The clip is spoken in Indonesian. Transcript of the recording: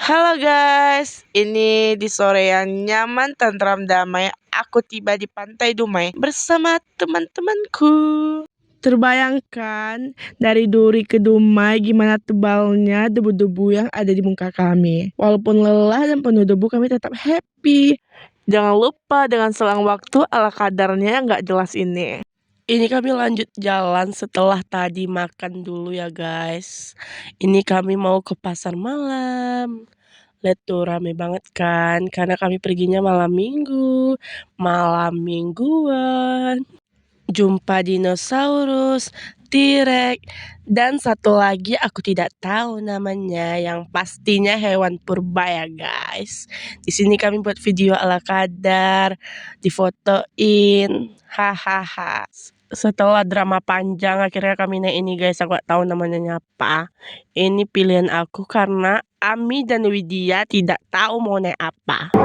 Halo guys, ini di sore yang nyaman, tentram, damai. Aku tiba di Pantai Dumai bersama teman-temanku. Terbayangkan dari Duri ke Dumai gimana tebalnya debu-debu yang ada di muka kami. Walaupun lelah dan penuh debu, kami tetap happy. Jangan lupa dengan selang waktu ala kadarnya nggak jelas ini. Ini kami lanjut jalan setelah tadi makan dulu ya guys. Ini kami mau ke pasar malam. Lihat tuh rame banget kan, karena kami perginya malam minggu, malam mingguan. Jumpa dinosaurus, T-Rex, dan satu lagi aku tidak tahu namanya, yang pastinya hewan purba ya guys. Di sini kami buat video ala kadar, difotoin, hahaha. Setelah drama panjang akhirnya kami naik ini guys, aku gak tahu namanya apa. Ini pilihan aku karena Ami dan Widya tidak tahu mau naik apa.